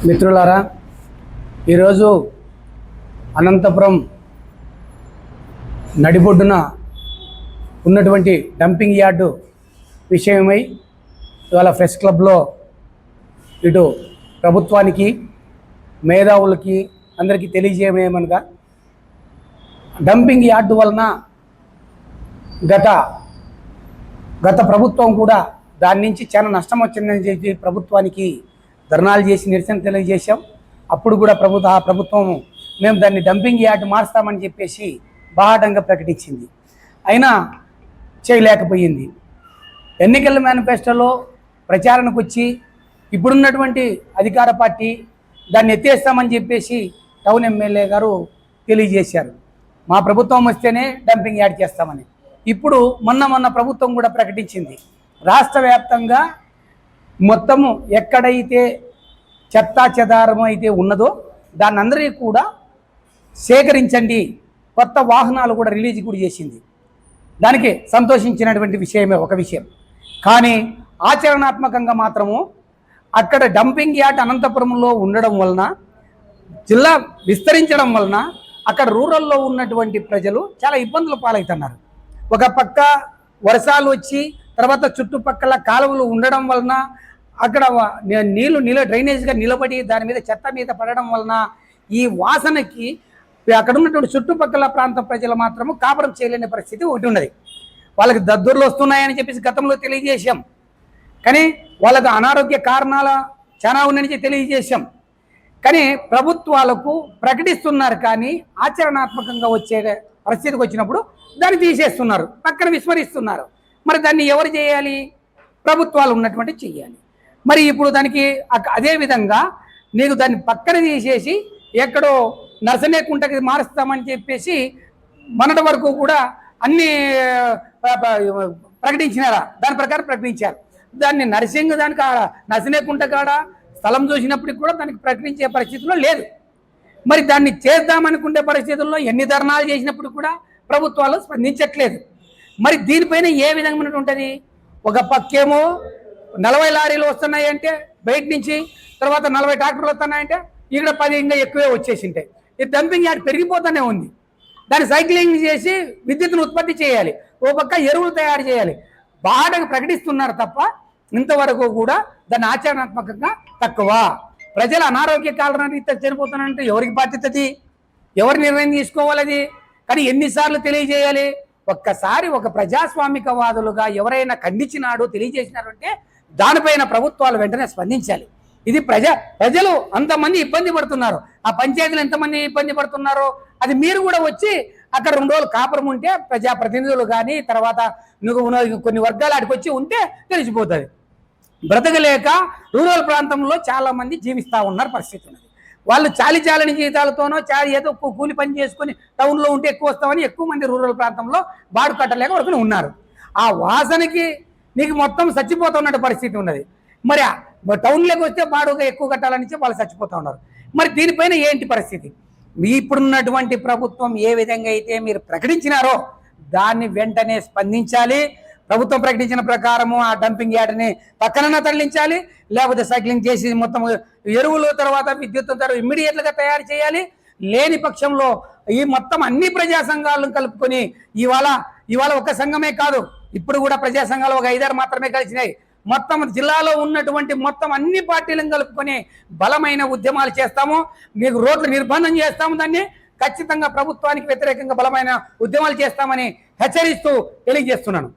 మిత్రులారా, ఈరోజు అనంతపురం నడిబొడ్డున ఉన్నటువంటి డంపింగ్ యార్డు విషయమై ఇవాళ ప్రెస్ క్లబ్లో ఇటు ప్రభుత్వానికి మేధావులకి అందరికీ తెలియజేయమనగా, డంపింగ్ యార్డు వలన గత ప్రభుత్వం కూడా దాని నుంచి చాలా నష్టం వచ్చిందని చెప్పి ప్రభుత్వానికి ధర్నాలు చేసి నిరసన తెలియజేశాం. అప్పుడు కూడా ప్రభుత్వం మేము దాన్ని డంపింగ్ యార్డ్ మారుస్తామని చెప్పేసి బాహాటంగా ప్రకటించింది. అయినా చేయలేకపోయింది. ఎన్నికల మేనిఫెస్టోలో ప్రచారానికి వచ్చి ఇప్పుడున్నటువంటి అధికార పార్టీ దాన్ని ఎత్తేస్తామని చెప్పేసి టౌన్ ఎమ్మెల్యే గారు తెలియజేశారు. మా ప్రభుత్వం వస్తేనే డంపింగ్ యార్డ్ చేస్తామని. ఇప్పుడు మొన్న ప్రభుత్వం కూడా ప్రకటించింది, రాష్ట్ర వ్యాప్తంగా మొత్తము ఎక్కడైతే చెత్తా చెదారం అయితే ఉన్నదో దాన్ని అందరికీ కూడా సేకరించండి, కొత్త వాహనాలు కూడా రిలీజ్ కూడా చేసింది. దానికి సంతోషించినటువంటి విషయమే ఒక విషయం. కానీ ఆచరణాత్మకంగా మాత్రము అక్కడ డంపింగ్ యార్డ్ అనంతపురంలో ఉండడం వలన, జిల్లా విస్తరించడం వలన అక్కడ రూరల్లో ఉన్నటువంటి ప్రజలు చాలా ఇబ్బందులు పాలవుతున్నారు. ఒక పక్క వర్షాలు వచ్చి తర్వాత చుట్టుపక్కల కాలువలు ఉండడం వలన అక్కడ నీళ్ళు డ్రైనేజ్గా నిలబడి దాని మీద చెత్త మీద పడడం వలన ఈ వాసనకి అక్కడ ఉన్నటువంటి చుట్టుపక్కల ప్రాంత ప్రజలు మాత్రము కాపురం చేయలేని పరిస్థితి ఒకటి ఉన్నది. వాళ్ళకి దద్దుర్లు వస్తున్నాయని చెప్పేసి గతంలో తెలియజేశాం. కానీ వాళ్ళకు అనారోగ్య కారణాలు చాలా ఉన్నాయని తెలియజేశాం. కానీ ప్రభుత్వాలకు ప్రకటిస్తున్నారు, కానీ ఆచరణాత్మకంగా వచ్చే పరిస్థితికి వచ్చినప్పుడు దాన్ని తీసేస్తున్నారు, పక్కన విస్మరిస్తున్నారు. మరి దాన్ని ఎవరు చేయాలి? ప్రభుత్వాలు ఉన్నటువంటి చెయ్యాలి. మరి ఇప్పుడు దానికి అదేవిధంగా నీకు దాన్ని పక్కన తీసేసి ఎక్కడో నర్సనేకుంటకి మారుస్తామని చెప్పేసి మొన్నటి వరకు కూడా అన్ని ప్రకటించినారా? దాని ప్రకారం ప్రకటించారు. దాన్ని దానికి నర్సనేకుంట కాడ స్థలం చూసినప్పటికి కూడా దానికి ప్రకటించే పరిస్థితిలో లేదు. మరి దాన్ని చేద్దామనుకునే పరిస్థితుల్లో ఎన్ని ధర్నాలు చేసినప్పుడు కూడా ప్రభుత్వాలు స్పందించట్లేదు. మరి దీనిపైన ఏ విధంగా ఉంటుంది? ఒక పక్కేమో 40 లారీలు వస్తున్నాయంటే బయట నుంచి, తర్వాత 40 ట్రాక్టర్లు వస్తున్నాయంటే ఇక్కడ 10 ఇంకా ఎక్కువే వచ్చేసింటాయి. ఈ డంపింగ్ యార్డ్ పెరిగిపోతూనే ఉంది. దాన్ని సైక్లింగ్ చేసి విద్యుత్తును ఉత్పత్తి చేయాలి, ఓ పక్క ఎరువులు తయారు చేయాలి. బాగా ప్రకటిస్తున్నారు తప్ప ఇంతవరకు కూడా దాన్ని ఆచరణాత్మకంగా తక్కువ. ప్రజల అనారోగ్య కారణాన్ని చనిపోతున్నారంటే ఎవరికి బాధ్యతది? ఎవరు నిర్ణయం తీసుకోవాలి? కానీ ఎన్నిసార్లు తెలియజేయాలి? ఒక్కసారి ఒక ప్రజాస్వామికవాదులుగా ఎవరైనా ఖండించినాడు తెలియజేసినారు అంటే దానిపైన ప్రభుత్వాలు వెంటనే స్పందించాలి. ఇది ప్రజలు అంతమంది ఇబ్బంది పడుతున్నారు, ఆ పంచాయతీలు ఎంతమంది ఇబ్బంది పడుతున్నారో అది మీరు కూడా వచ్చి అక్కడ 2 రోజులు కాపురం ఉంటే ప్రజాప్రతినిధులు కానీ తర్వాత నువ్వు కొన్ని వర్గాలు ఆడికి వచ్చి ఉంటే తెలిసిపోతుంది. బ్రతకలేక రూరల్ ప్రాంతంలో చాలా మంది జీవిస్తూ ఉన్నారు పరిస్థితి ఉన్నది. వాళ్ళు చాలని జీతాలతోనో ఏదో కూలి పని చేసుకొని టౌన్లో ఉంటే ఎక్కువ వస్తామని ఎక్కువ మంది రూరల్ ప్రాంతంలో బాడు కట్టలేక వరకు ఉన్నారు. ఆ వాసనకి నీకు మొత్తం చచ్చిపోతున్న పరిస్థితి ఉన్నది. మరి టౌన్లోకి వస్తే బాడుగా ఎక్కువ కట్టాలని వాళ్ళు చచ్చిపోతూ ఉన్నారు. మరి దీనిపైన ఏంటి పరిస్థితి? ఇప్పుడున్నటువంటి ప్రభుత్వం ఏ విధంగా అయితే మీరు ప్రకటించినారో దాన్ని వెంటనే స్పందించాలి. ప్రభుత్వం ప్రకటించిన ప్రకారము ఆ డంపింగ్ యార్డ్ని పక్కన తరలించాలి, లేకపోతే సైక్లింగ్ చేసి మొత్తం ఎరువులు తర్వాత విద్యుత్ ఇమ్మీడియట్గా తయారు చేయాలి. లేని పక్షంలో ఈ మొత్తం అన్ని ప్రజా సంఘాలను కలుపుకొని ఇవాళ ఒక సంఘమే కాదు, ఇప్పుడు కూడా ప్రజా సంఘాలు ఒక 5-6 మాత్రమే కలిసినాయి. మొత్తం జిల్లాలో ఉన్నటువంటి మొత్తం అన్ని పార్టీలను కలుపుకొని బలమైన ఉద్యమాలు చేస్తాము. మీకు రోడ్లు నిర్బంధం చేస్తాము. దాన్ని ఖచ్చితంగా ప్రభుత్వానికి వ్యతిరేకంగా బలమైన ఉద్యమాలు చేస్తామని హెచ్చరిస్తూ తెలియజేస్తున్నాను.